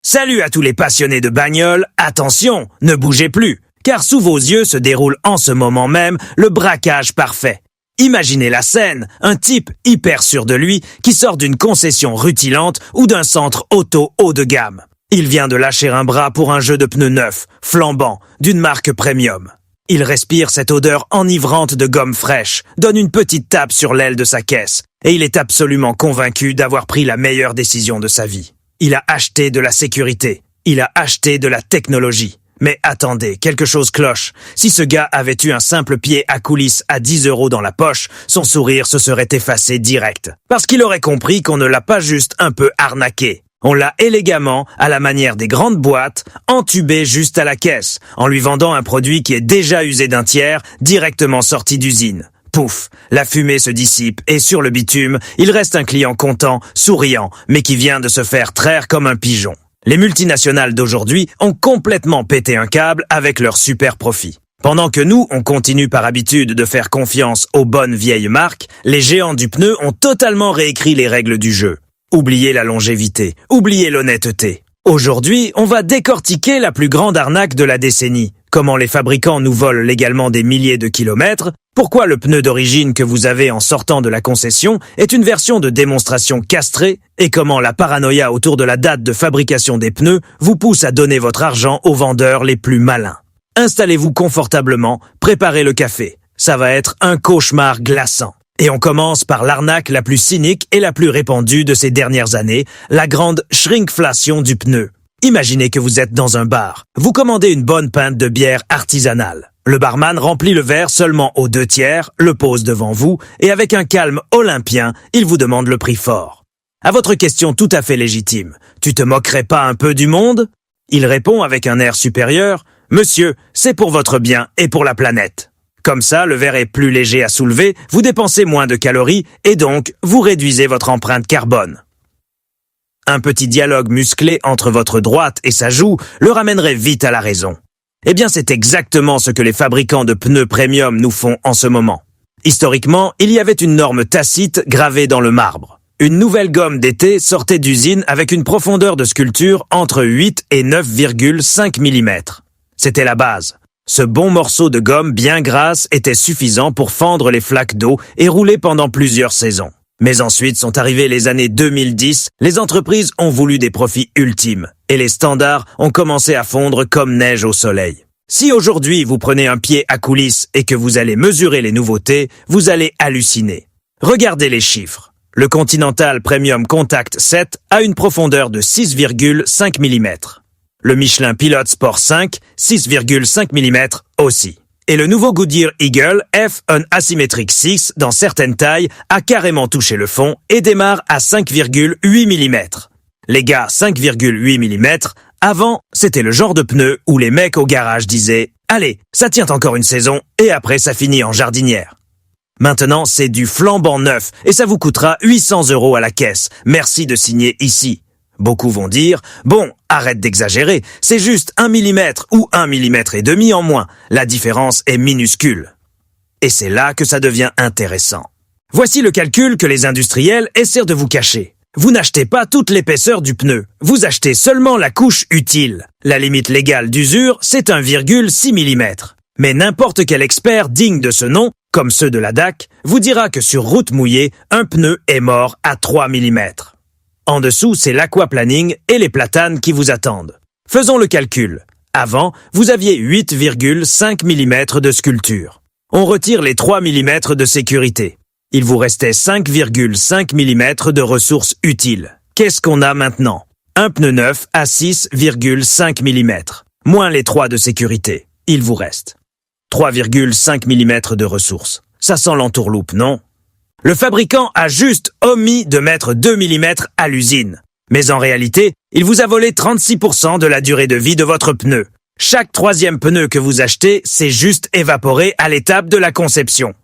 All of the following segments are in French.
Salut à tous les passionnés de bagnole, attention, ne bougez plus, car sous vos yeux se déroule en ce moment même le braquage parfait. Imaginez la scène, un type hyper sûr de lui qui sort d'une concession rutilante ou d'un centre auto haut de gamme. Il vient de lâcher un bras pour un jeu de pneus neuf, flambant, d'une marque premium. Il respire cette odeur enivrante de gomme fraîche, donne une petite tape sur l'aile de sa caisse, et il est absolument convaincu d'avoir pris la meilleure décision de sa vie. Il a acheté de la sécurité, il a acheté de la technologie. Mais attendez, quelque chose cloche. Si ce gars avait eu un simple pied à coulisses à 10 € dans la poche, son sourire se serait effacé direct. Parce qu'il aurait compris qu'on ne l'a pas juste un peu arnaqué. On l'a élégamment, à la manière des grandes boîtes, entubé juste à la caisse, en lui vendant un produit qui est déjà usé d'un tiers, directement sorti d'usine. Pouf, la fumée se dissipe et sur le bitume, il reste un client content, souriant, mais qui vient de se faire traire comme un pigeon. Les multinationales d'aujourd'hui ont complètement pété un câble avec leurs super profits. Pendant que nous, on continue par habitude de faire confiance aux bonnes vieilles marques, les géants du pneu ont totalement réécrit les règles du jeu. Oubliez la longévité, oubliez l'honnêteté. Aujourd'hui, on va décortiquer la plus grande arnaque de la décennie. Comment les fabricants nous volent légalement des milliers de kilomètres, pourquoi le pneu d'origine que vous avez en sortant de la concession est une version de démonstration castrée et comment la paranoïa autour de la date de fabrication des pneus vous pousse à donner votre argent aux vendeurs les plus malins. Installez-vous confortablement, préparez le café. Ça va être un cauchemar glaçant. Et on commence par l'arnaque la plus cynique et la plus répandue de ces dernières années, la grande shrinkflation du pneu. Imaginez que vous êtes dans un bar. Vous commandez une bonne pinte de bière artisanale. Le barman remplit le verre seulement aux 2/3, le pose devant vous, et avec un calme olympien, il vous demande le prix fort. À votre question tout à fait légitime, « Tu te moquerais pas un peu du monde ?» Il répond avec un air supérieur, « Monsieur, c'est pour votre bien et pour la planète. » Comme ça, le verre est plus léger à soulever, vous dépensez moins de calories et donc, vous réduisez votre empreinte carbone. Un petit dialogue musclé entre votre droite et sa joue le ramènerait vite à la raison. Eh bien, c'est exactement ce que les fabricants de pneus premium nous font en ce moment. Historiquement, il y avait une norme tacite gravée dans le marbre. Une nouvelle gomme d'été sortait d'usine avec une profondeur de sculpture entre 8 et 9,5 mm. C'était la base. Ce bon morceau de gomme bien grasse était suffisant pour fendre les flaques d'eau et rouler pendant plusieurs saisons. Mais ensuite sont arrivées les années 2010, les entreprises ont voulu des profits ultimes et les standards ont commencé à fondre comme neige au soleil. Si aujourd'hui vous prenez un pied à coulisses et que vous allez mesurer les nouveautés, vous allez halluciner. Regardez les chiffres. Le Continental Premium Contact 7 a une profondeur de 6,5 mm. Le Michelin Pilot Sport 5, 6,5 mm aussi. Et le nouveau Goodyear Eagle F1 Asymmetric 6, dans certaines tailles, a carrément touché le fond et démarre à 5,8 mm. Les gars, 5,8 mm, avant, c'était le genre de pneu où les mecs au garage disaient « Allez, ça tient encore une saison et après ça finit en jardinière ». Maintenant, c'est du flambant neuf et ça vous coûtera 800 € à la caisse. Merci de signer ici. Beaucoup vont dire, bon, arrête d'exagérer, c'est juste 1 mm ou 1,5 mm en moins, la différence est minuscule. Et c'est là que ça devient intéressant. Voici le calcul que les industriels essaient de vous cacher. Vous n'achetez pas toute l'épaisseur du pneu, vous achetez seulement la couche utile. La limite légale d'usure, c'est 1,6 mm. Mais n'importe quel expert digne de ce nom, comme ceux de la DAC, vous dira que sur route mouillée, un pneu est mort à 3 mm. En dessous, c'est l'aquaplaning et les platanes qui vous attendent. Faisons le calcul. Avant, vous aviez 8,5 mm de sculpture. On retire les 3 mm de sécurité. Il vous restait 5,5 mm de ressources utiles. Qu'est-ce qu'on a maintenant? Un pneu neuf à 6,5 mm, moins les 3 de sécurité. Il vous reste 3,5 mm de ressources. Ça sent l'entourloupe, non? Le fabricant a juste omis de mettre 2 mm à l'usine. Mais en réalité, il vous a volé 36% de la durée de vie de votre pneu. Chaque 3e pneu que vous achetez s'est juste évaporé à l'étape de la conception.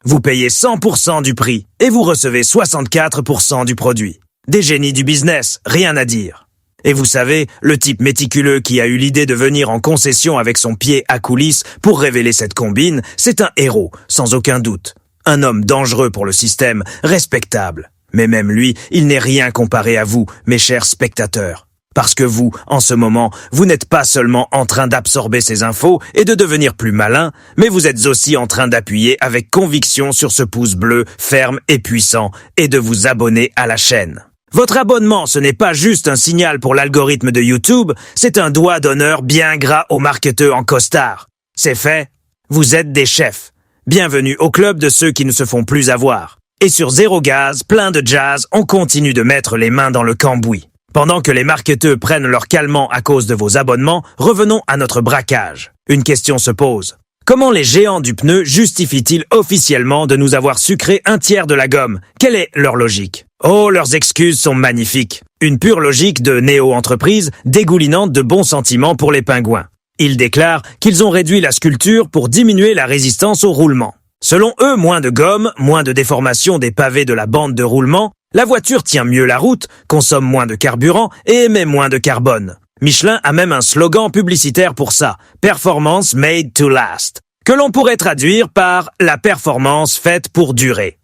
Vous payez 100% du prix et vous recevez 64% du produit. Des génies du business, rien à dire. Et vous savez, le type méticuleux qui a eu l'idée de venir en concession avec son pied à coulisses pour révéler cette combine, c'est un héros, sans aucun doute. Un homme dangereux pour le système, respectable. Mais même lui, il n'est rien comparé à vous, mes chers spectateurs. Parce que vous, en ce moment, vous n'êtes pas seulement en train d'absorber ces infos et de devenir plus malin, mais vous êtes aussi en train d'appuyer avec conviction sur ce pouce bleu ferme et puissant et de vous abonner à la chaîne. Votre abonnement, ce n'est pas juste un signal pour l'algorithme de YouTube, c'est un doigt d'honneur bien gras aux marketeurs en costard. C'est fait, vous êtes des chefs. Bienvenue au club de ceux qui ne se font plus avoir. Et sur Zéro Gaz, plein de jazz, on continue de mettre les mains dans le cambouis. Pendant que les marketeurs prennent leur calmant à cause de vos abonnements, revenons à notre braquage. Une question se pose. Comment les géants du pneu justifient-ils officiellement de nous avoir sucré un tiers de la gomme? Quelle est leur logique? Oh, leurs excuses sont magnifiques. Une pure logique de néo-entreprise dégoulinante de bons sentiments pour les pingouins. Ils déclarent qu'ils ont réduit la sculpture pour diminuer la résistance au roulement. Selon eux, moins de gomme, moins de déformation des pavés de la bande de roulement, la voiture tient mieux la route, consomme moins de carburant et émet moins de carbone. Michelin a même un slogan publicitaire pour ça, « Performance made to last », que l'on pourrait traduire par « la performance faite pour durer ».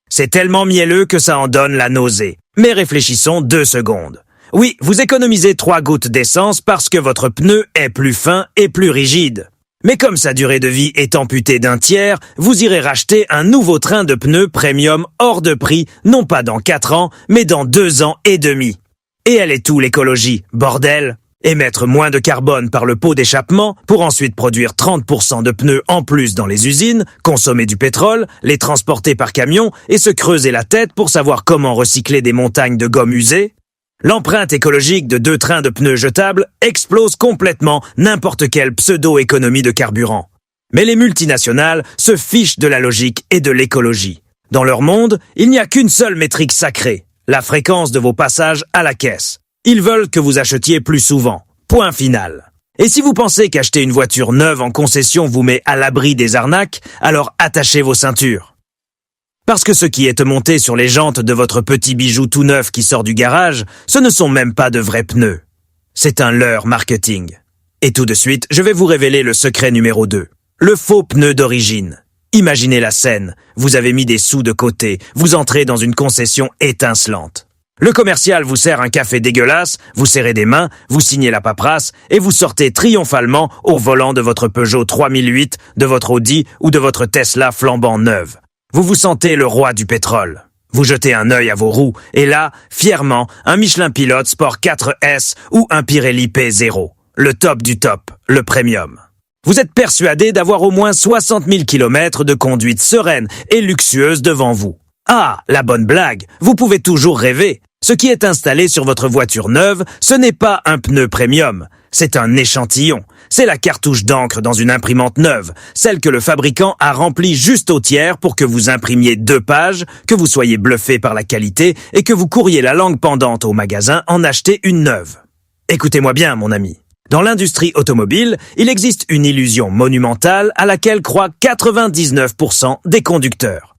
C'est tellement mielleux que ça en donne la nausée. Mais réfléchissons 2 secondes. Oui, vous économisez 3 gouttes d'essence parce que votre pneu est plus fin et plus rigide. Mais comme sa durée de vie est amputée d'un tiers, vous irez racheter un nouveau train de pneus premium hors de prix, non pas dans 4 ans, mais dans 2 ans et demi. Et elle est où l'écologie, bordel? Émettre moins de carbone par le pot d'échappement pour ensuite produire 30% de pneus en plus dans les usines, consommer du pétrole, les transporter par camion et se creuser la tête pour savoir comment recycler des montagnes de gomme usée? L'empreinte écologique de 2 trains de pneus jetables explose complètement n'importe quelle pseudo-économie de carburant. Mais les multinationales se fichent de la logique et de l'écologie. Dans leur monde, il n'y a qu'une seule métrique sacrée, la fréquence de vos passages à la caisse. Ils veulent que vous achetiez plus souvent. Point final. Et si vous pensez qu'acheter une voiture neuve en concession vous met à l'abri des arnaques, alors attachez vos ceintures. Parce que ce qui est monté sur les jantes de votre petit bijou tout neuf qui sort du garage, ce ne sont même pas de vrais pneus. C'est un leurre marketing. Et tout de suite, je vais vous révéler le secret numéro 2. Le faux pneu d'origine. Imaginez la scène. Vous avez mis des sous de côté. Vous entrez dans une concession étincelante. Le commercial vous sert un café dégueulasse, vous serrez des mains, vous signez la paperasse et vous sortez triomphalement au volant de votre Peugeot 3008, de votre Audi ou de votre Tesla flambant neuve. Vous vous sentez le roi du pétrole. Vous jetez un œil à vos roues et là, fièrement, un Michelin Pilot Sport 4S ou un Pirelli P0. Le top du top, le premium. Vous êtes persuadé d'avoir au moins 60 000 km de conduite sereine et luxueuse devant vous. Ah, la bonne blague, vous pouvez toujours rêver. Ce qui est installé sur votre voiture neuve, ce n'est pas un pneu premium, c'est un échantillon. C'est la cartouche d'encre dans une imprimante neuve, celle que le fabricant a remplie juste au tiers pour que vous imprimiez 2 pages, que vous soyez bluffé par la qualité et que vous couriez la langue pendante au magasin en acheter une neuve. Écoutez-moi bien, mon ami. Dans l'industrie automobile, il existe une illusion monumentale à laquelle croient 99% des conducteurs.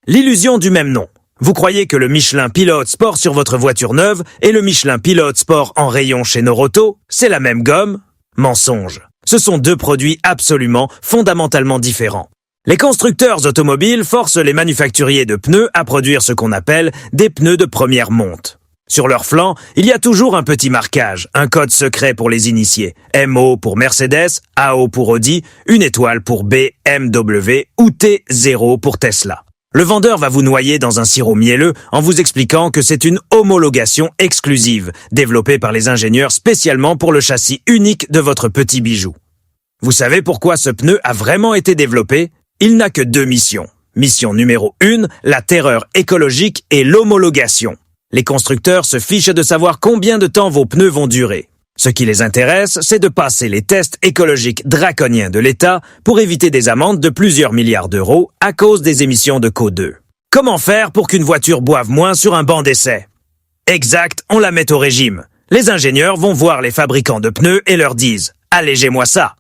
L'illusion du même nom. Vous croyez que le Michelin Pilot Sport sur votre voiture neuve et le Michelin Pilot Sport en rayon chez Noroto, c'est la même gomme? Mensonge. Ce sont 2 produits absolument, fondamentalement différents. Les constructeurs automobiles forcent les manufacturiers de pneus à produire ce qu'on appelle des pneus de première monte. Sur leur flanc, il y a toujours un petit marquage, un code secret pour les initiés. MO pour Mercedes, AO pour Audi, une étoile pour BMW ou T0 pour Tesla. Le vendeur va vous noyer dans un sirop mielleux en vous expliquant que c'est une homologation exclusive, développée par les ingénieurs spécialement pour le châssis unique de votre petit bijou. Vous savez pourquoi ce pneu a vraiment été développé? Il n'a que 2 missions. Mission numéro 1, la terreur écologique et l'homologation. Les constructeurs se fichent de savoir combien de temps vos pneus vont durer. Ce qui les intéresse, c'est de passer les tests écologiques draconiens de l'État pour éviter des amendes de plusieurs milliards d'euros à cause des émissions de CO2. Comment faire pour qu'une voiture boive moins sur un banc d'essai? Exact, on la met au régime. Les ingénieurs vont voir les fabricants de pneus et leur disent « Allégez-moi ça ».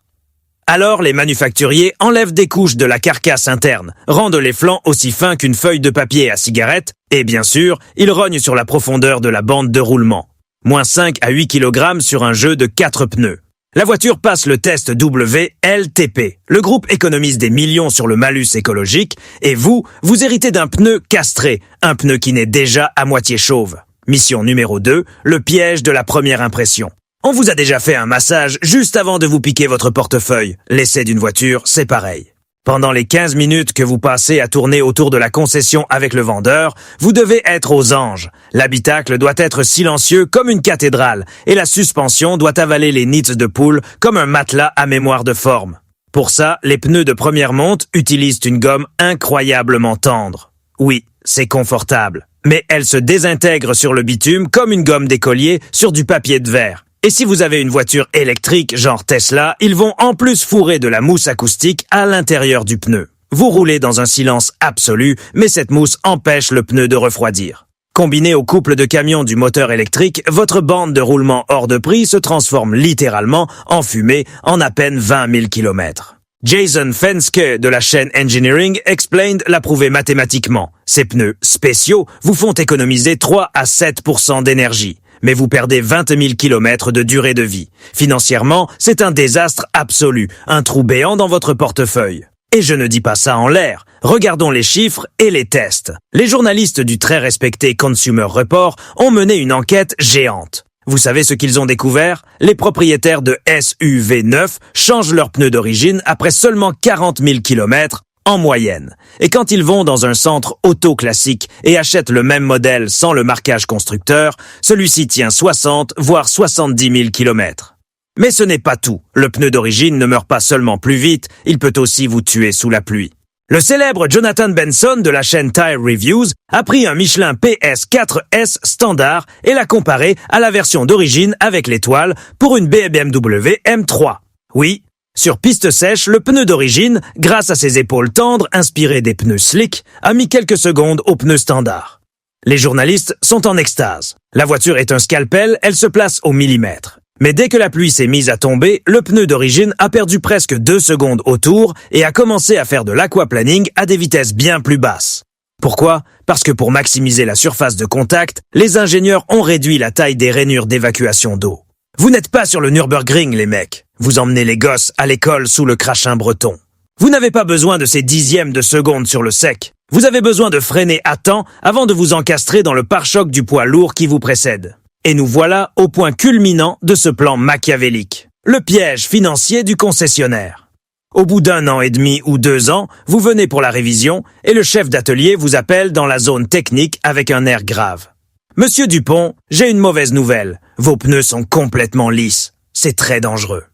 Alors les manufacturiers enlèvent des couches de la carcasse interne, rendent les flancs aussi fins qu'une feuille de papier à cigarette et bien sûr, ils rognent sur la profondeur de la bande de roulement. Moins 5 à 8 kg sur un jeu de 4 pneus. La voiture passe le test WLTP. Le groupe économise des millions sur le malus écologique et vous héritez d'un pneu castré, un pneu qui n'est déjà à moitié chauve. Mission numéro 2, le piège de la première impression. On vous a déjà fait un massage juste avant de vous piquer votre portefeuille. L'essai d'une voiture, c'est pareil. Pendant les 15 minutes que vous passez à tourner autour de la concession avec le vendeur, vous devez être aux anges. L'habitacle doit être silencieux comme une cathédrale et la suspension doit avaler les nids de poule comme un matelas à mémoire de forme. Pour ça, les pneus de première monte utilisent une gomme incroyablement tendre. Oui, c'est confortable, mais elle se désintègre sur le bitume comme une gomme d'écolier sur du papier de verre. Et si vous avez une voiture électrique genre Tesla, ils vont en plus fourrer de la mousse acoustique à l'intérieur du pneu. Vous roulez dans un silence absolu, mais cette mousse empêche le pneu de refroidir. Combiné au couple de camions du moteur électrique, votre bande de roulement hors de prix se transforme littéralement en fumée en à peine 20 000 km. Jason Fenske de la chaîne Engineering Explained l'a prouvé mathématiquement. Ces pneus spéciaux vous font économiser 3 à 7% d'énergie. Mais vous perdez 20 000 km de durée de vie. Financièrement, c'est un désastre absolu, un trou béant dans votre portefeuille. Et je ne dis pas ça en l'air. Regardons les chiffres et les tests. Les journalistes du très respecté Consumer Report ont mené une enquête géante. Vous savez ce qu'ils ont découvert? Les propriétaires de SUV9 changent leurs pneus d'origine après seulement 40 000 km en moyenne. Et quand ils vont dans un centre auto classique et achètent le même modèle sans le marquage constructeur, celui-ci tient 60 voire 70 000 km. Mais ce n'est pas tout. Le pneu d'origine ne meurt pas seulement plus vite, il peut aussi vous tuer sous la pluie. Le célèbre Jonathan Benson de la chaîne Tire Reviews a pris un Michelin PS4S standard et l'a comparé à la version d'origine avec l'étoile pour une BMW M3. Oui, sur piste sèche, le pneu d'origine, grâce à ses épaules tendres inspirées des pneus slick, a mis quelques secondes au pneu standard. Les journalistes sont en extase. La voiture est un scalpel, elle se place au millimètre. Mais dès que la pluie s'est mise à tomber, le pneu d'origine a perdu presque 2 secondes au tour et a commencé à faire de l'aquaplaning à des vitesses bien plus basses. Pourquoi? Parce que pour maximiser la surface de contact, les ingénieurs ont réduit la taille des rainures d'évacuation d'eau. Vous n'êtes pas sur le Nürburgring, les mecs. Vous emmenez les gosses à l'école sous le crachin breton. Vous n'avez pas besoin de ces dixièmes de seconde sur le sec. Vous avez besoin de freiner à temps avant de vous encastrer dans le pare-choc du poids lourd qui vous précède. Et nous voilà au point culminant de ce plan machiavélique. Le piège financier du concessionnaire. Au bout d'1 an et demi ou 2 ans, vous venez pour la révision et le chef d'atelier vous appelle dans la zone technique avec un air grave. Monsieur Dupont, j'ai une mauvaise nouvelle. Vos pneus sont complètement lisses. C'est très dangereux.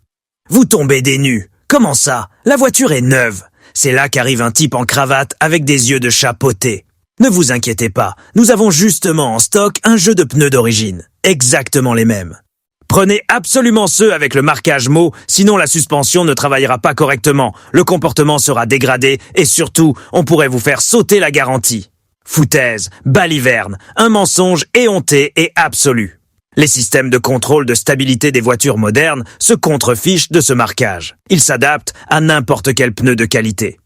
Vous tombez des nues. Comment ça? La voiture est neuve. C'est là qu'arrive un type en cravate avec des yeux de chat poté. Ne vous inquiétez pas, nous avons justement en stock un jeu de pneus d'origine. Exactement les mêmes. Prenez absolument ceux avec le marquage mot, sinon la suspension ne travaillera pas correctement, le comportement sera dégradé et surtout, on pourrait vous faire sauter la garantie. Foutaise, baliverne, un mensonge éhonté et absolu. Les systèmes de contrôle de stabilité des voitures modernes se contrefichent de ce marquage. Ils s'adaptent à n'importe quel pneu de qualité.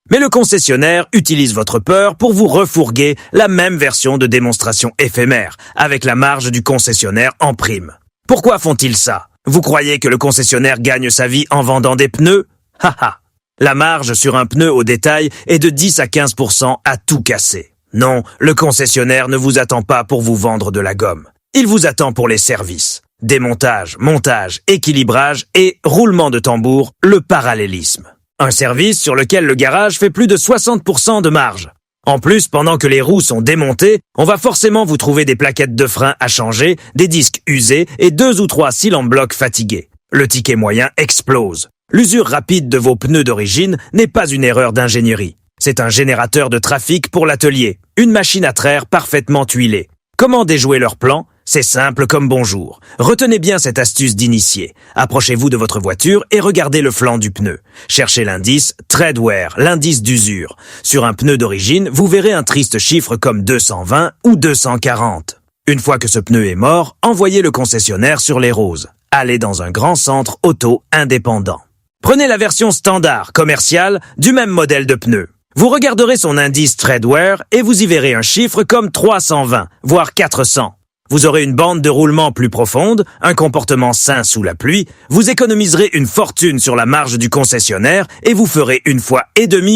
Mais le concessionnaire utilise votre peur pour vous refourguer la même version de démonstration éphémère, avec la marge du concessionnaire en prime. Pourquoi font-ils ça? Vous croyez que le concessionnaire gagne sa vie en vendant des pneus? Haha. La marge sur un pneu au détail est de 10 à 15% à tout casser. Non, le concessionnaire ne vous attend pas pour vous vendre de la gomme. Il vous attend pour les services. Démontage, montage, équilibrage et, roulement de tambour, le parallélisme. Un service sur lequel le garage fait plus de 60% de marge. En plus, pendant que les roues sont démontées, on va forcément vous trouver des plaquettes de frein à changer, des disques usés et 2 ou 3 cylindres blocs fatigués. Le ticket moyen explose. L'usure rapide de vos pneus d'origine n'est pas une erreur d'ingénierie. C'est un générateur de trafic pour l'atelier, une machine à traire parfaitement huilée. Comment déjouer leur plan? C'est simple comme bonjour. Retenez bien cette astuce d'initié. Approchez-vous de votre voiture et regardez le flanc du pneu. Cherchez l'indice Treadwear, l'indice d'usure. Sur un pneu d'origine, vous verrez un triste chiffre comme 220 ou 240. Une fois que ce pneu est mort, envoyez le concessionnaire sur les roses. Allez dans un grand centre auto indépendant. Prenez la version standard, commerciale, du même modèle de pneu. Vous regarderez son indice Treadwear et vous y verrez un chiffre comme 320, voire 400. Vous aurez une bande de roulement plus profonde, un comportement sain sous la pluie, vous économiserez une fortune sur la marge du concessionnaire et vous ferez 1,5 fois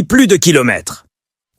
plus de kilomètres.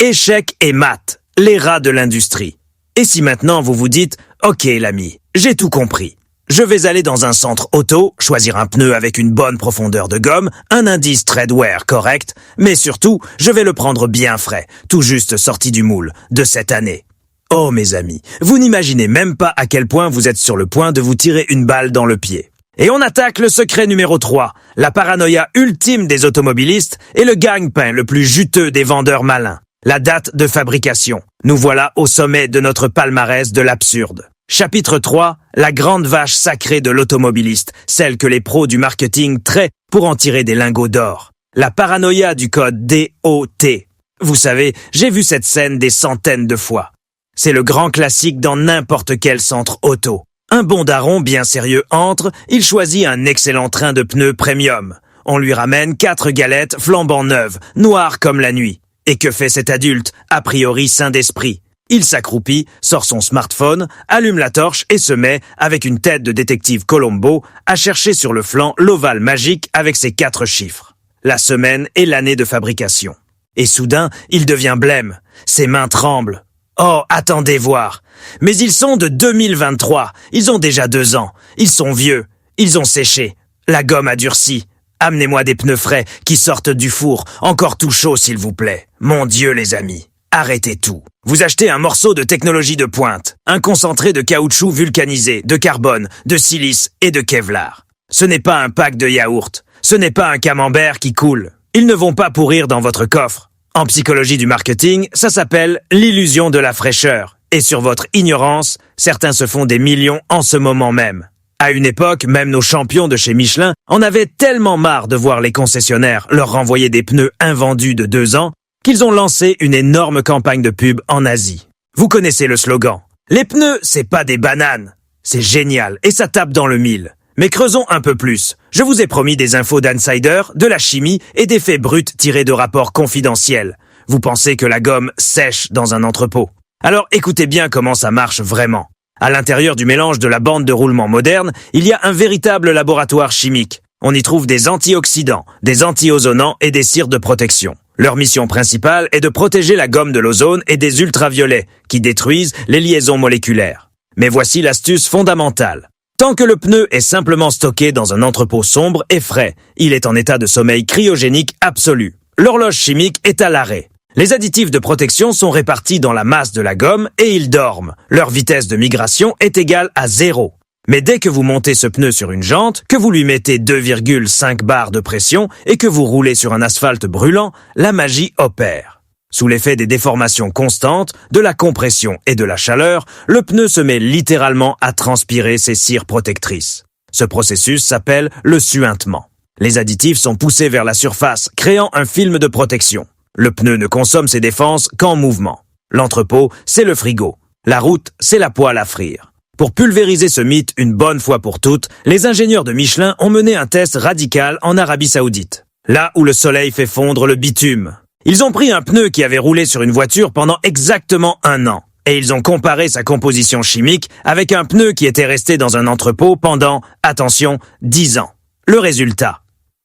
Échec et mat, les rats de l'industrie. Et si maintenant vous vous dites Ok l'ami, j'ai tout compris. Je vais aller dans un centre auto, choisir un pneu avec une bonne profondeur de gomme, un indice treadwear correct, mais surtout, je vais le prendre bien frais, tout juste sorti du moule, de cette année. Oh mes amis, vous n'imaginez même pas à quel point vous êtes sur le point de vous tirer une balle dans le pied. Et on attaque le secret numéro 3, la paranoïa ultime des automobilistes et le gagne-pain le plus juteux des vendeurs malins, la date de fabrication. Nous voilà au sommet de notre palmarès de l'absurde. Chapitre 3, la grande vache sacrée de l'automobiliste, celle que les pros du marketing traient pour en tirer des lingots d'or. La paranoïa du code DOT. Vous savez, j'ai vu cette scène des centaines de fois. C'est le grand classique dans n'importe quel centre auto. Un bon daron bien sérieux entre, il choisit un excellent train de pneus premium. On lui ramène 4 galettes flambant neuves, noires comme la nuit. Et que fait cet adulte, a priori sain d'esprit? Il s'accroupit, sort son smartphone, allume la torche et se met, avec une tête de détective Colombo, à chercher sur le flanc l'ovale magique avec ses 4 chiffres. La semaine et l'année de fabrication. Et soudain, il devient blême. Ses mains tremblent. Oh, attendez voir. Mais ils sont de 2023. Ils ont déjà 2 ans. Ils sont vieux. Ils ont séché. La gomme a durci. Amenez-moi des pneus frais qui sortent du four. Encore tout chaud, s'il vous plaît. Mon Dieu, les amis. Arrêtez tout. Vous achetez un morceau de technologie de pointe. Un concentré de caoutchouc vulcanisé, de carbone, de silice et de Kevlar. Ce n'est pas un pack de yaourt. Ce n'est pas un camembert qui coule. Ils ne vont pas pourrir dans votre coffre. En psychologie du marketing, ça s'appelle l'illusion de la fraîcheur. Et sur votre ignorance, certains se font des millions en ce moment même. À une époque, même nos champions de chez Michelin en avaient tellement marre de voir les concessionnaires leur renvoyer des pneus invendus de 2 ans qu'ils ont lancé une énorme campagne de pub en Asie. Vous connaissez le slogan. Les pneus, c'est pas des bananes. C'est génial et ça tape dans le mille. Mais creusons un peu plus. Je vous ai promis des infos d'insider, de la chimie et des faits bruts tirés de rapports confidentiels. Vous pensez que la gomme sèche dans un entrepôt. Alors écoutez bien comment ça marche vraiment. À l'intérieur du mélange de la bande de roulement moderne, il y a un véritable laboratoire chimique. On y trouve des antioxydants, des anti-ozonants et des cires de protection. Leur mission principale est de protéger la gomme de l'ozone et des ultraviolets, qui détruisent les liaisons moléculaires. Mais voici l'astuce fondamentale. Tant que le pneu est simplement stocké dans un entrepôt sombre et frais, il est en état de sommeil cryogénique absolu. L'horloge chimique est à l'arrêt. Les additifs de protection sont répartis dans la masse de la gomme et ils dorment. Leur vitesse de migration est égale à 0. Mais dès que vous montez ce pneu sur une jante, que vous lui mettez 2,5 bars de pression et que vous roulez sur un asphalte brûlant, la magie opère. Sous l'effet des déformations constantes, de la compression et de la chaleur, le pneu se met littéralement à transpirer ses cires protectrices. Ce processus s'appelle le suintement. Les additifs sont poussés vers la surface, créant un film de protection. Le pneu ne consomme ses défenses qu'en mouvement. L'entrepôt, c'est le frigo. La route, c'est la poêle à frire. Pour pulvériser ce mythe une bonne fois pour toutes, les ingénieurs de Michelin ont mené un test radical en Arabie Saoudite, là où le soleil fait fondre le bitume. Ils ont pris un pneu qui avait roulé sur une voiture pendant exactement 1 an, et ils ont comparé sa composition chimique avec un pneu qui était resté dans un entrepôt pendant, attention, 10 ans. Le résultat.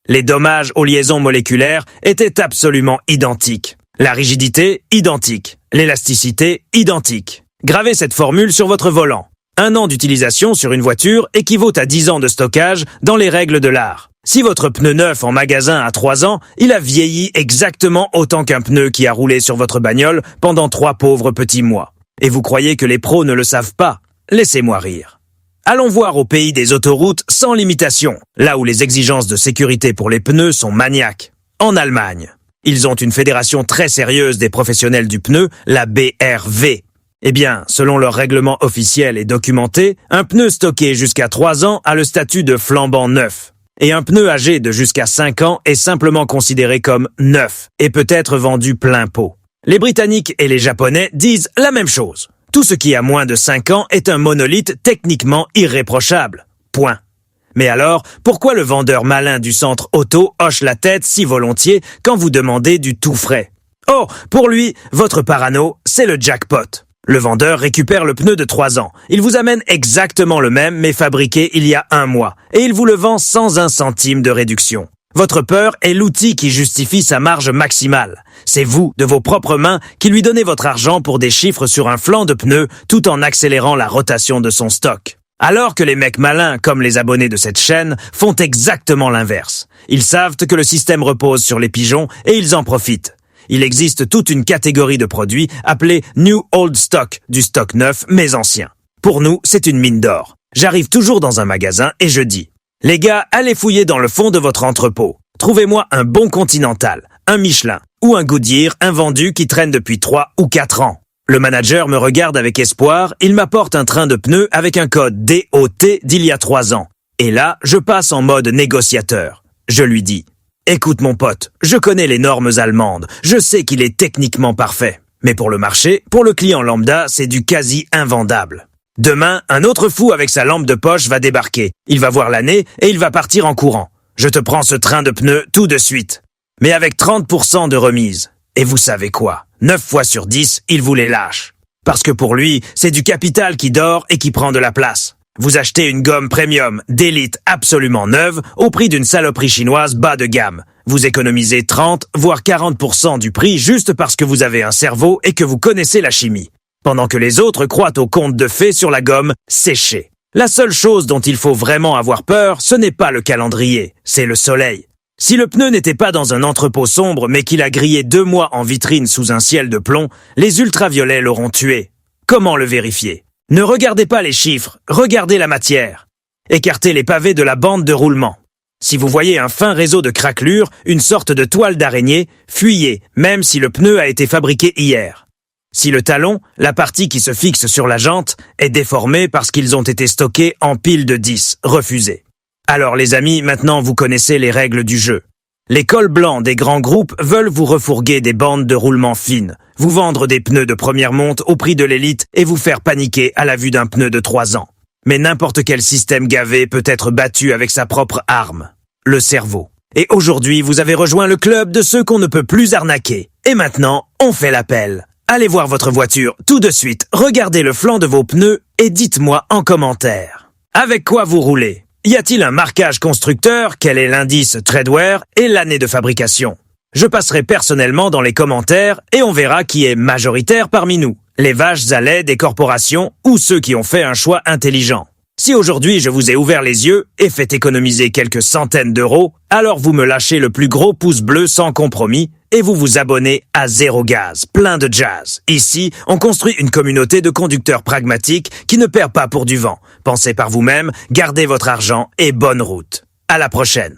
Les dommages aux liaisons moléculaires étaient absolument identiques. La rigidité, identique. L'élasticité, identique. Gravez cette formule sur votre volant. 1 an d'utilisation sur une voiture équivaut à 10 ans de stockage dans les règles de l'art. Si votre pneu neuf en magasin a 3 ans, il a vieilli exactement autant qu'un pneu qui a roulé sur votre bagnole pendant 3 pauvres petits mois. Et vous croyez que les pros ne le savent pas? Laissez-moi rire. Allons voir au pays des autoroutes sans limitation, là où les exigences de sécurité pour les pneus sont maniaques. En Allemagne. Ils ont une fédération très sérieuse des professionnels du pneu, la BRV. Eh bien, selon leur règlement officiel et documenté, un pneu stocké jusqu'à 3 ans a le statut de flambant neuf. Et un pneu âgé de jusqu'à 5 ans est simplement considéré comme neuf et peut être vendu plein pot. Les Britanniques et les Japonais disent la même chose. Tout ce qui a moins de 5 ans est un monolithe techniquement irréprochable. Point. Mais alors, pourquoi le vendeur malin du centre auto hoche la tête si volontiers quand vous demandez du tout frais? Oh, pour lui, votre parano, c'est le jackpot. Le vendeur récupère le pneu de 3 ans. Il vous amène exactement le même, mais fabriqué il y a 1 mois. Et il vous le vend sans 1 centime de réduction. Votre peur est l'outil qui justifie sa marge maximale. C'est vous, de vos propres mains, qui lui donnez votre argent pour des chiffres sur un flanc de pneus tout en accélérant la rotation de son stock. Alors que les mecs malins, comme les abonnés de cette chaîne, font exactement l'inverse. Ils savent que le système repose sur les pigeons et ils en profitent. Il existe toute une catégorie de produits appelés New Old Stock, du stock neuf mais ancien. Pour nous, c'est une mine d'or. J'arrive toujours dans un magasin et je dis: les gars, allez fouiller dans le fond de votre entrepôt. Trouvez-moi un bon Continental, un Michelin ou un Goodyear invendu qui traîne depuis 3 ou 4 ans. Le manager me regarde avec espoir, il m'apporte un train de pneus avec un code DOT d'il y a 3 ans. Et là, je passe en mode négociateur. Je lui dis: écoute mon pote, je connais les normes allemandes, je sais qu'il est techniquement parfait. Mais pour le marché, pour le client lambda, c'est du quasi invendable. Demain, un autre fou avec sa lampe de poche va débarquer. Il va voir l'année et il va partir en courant. Je te prends ce train de pneus tout de suite. Mais avec 30% de remise. Et vous savez quoi? 9 fois sur 10, il vous les lâche. Parce que pour lui, c'est du capital qui dort et qui prend de la place. Vous achetez une gomme premium d'élite absolument neuve au prix d'une saloperie chinoise bas de gamme. Vous économisez 30 voire 40% du prix juste parce que vous avez un cerveau et que vous connaissez la chimie. Pendant que les autres croient aux contes de fées sur la gomme séchée. La seule chose dont il faut vraiment avoir peur, ce n'est pas le calendrier, c'est le soleil. Si le pneu n'était pas dans un entrepôt sombre mais qu'il a grillé 2 mois en vitrine sous un ciel de plomb, les ultraviolets l'auront tué. Comment le vérifier? Ne regardez pas les chiffres, regardez la matière. Écartez les pavés de la bande de roulement. Si vous voyez un fin réseau de craquelures, une sorte de toile d'araignée, fuyez, même si le pneu a été fabriqué hier. Si le talon, la partie qui se fixe sur la jante, est déformée parce qu'ils ont été stockés en pile de 10, refusez. Alors les amis, maintenant vous connaissez les règles du jeu. Les cols blancs des grands groupes veulent vous refourguer des bandes de roulement fines, vous vendre des pneus de première monte au prix de l'élite et vous faire paniquer à la vue d'un pneu de 3 ans. Mais n'importe quel système gavé peut être battu avec sa propre arme, le cerveau. Et aujourd'hui, vous avez rejoint le club de ceux qu'on ne peut plus arnaquer. Et maintenant, on fait l'appel. Allez voir votre voiture tout de suite, regardez le flanc de vos pneus et dites-moi en commentaire. Avec quoi vous roulez? Y a-t-il un marquage constructeur? Quel est l'indice Treadwear et l'année de fabrication? Je passerai personnellement dans les commentaires et on verra qui est majoritaire parmi nous. Les vaches à lait des corporations ou ceux qui ont fait un choix intelligent. Si aujourd'hui je vous ai ouvert les yeux et fait économiser quelques centaines d'euros, alors vous me lâchez le plus gros pouce bleu sans compromis et vous vous abonnez à Zéro Gaz, plein de jazz. Ici, on construit une communauté de conducteurs pragmatiques qui ne perd pas pour du vent. Pensez par vous-même, gardez votre argent et bonne route. À la prochaine.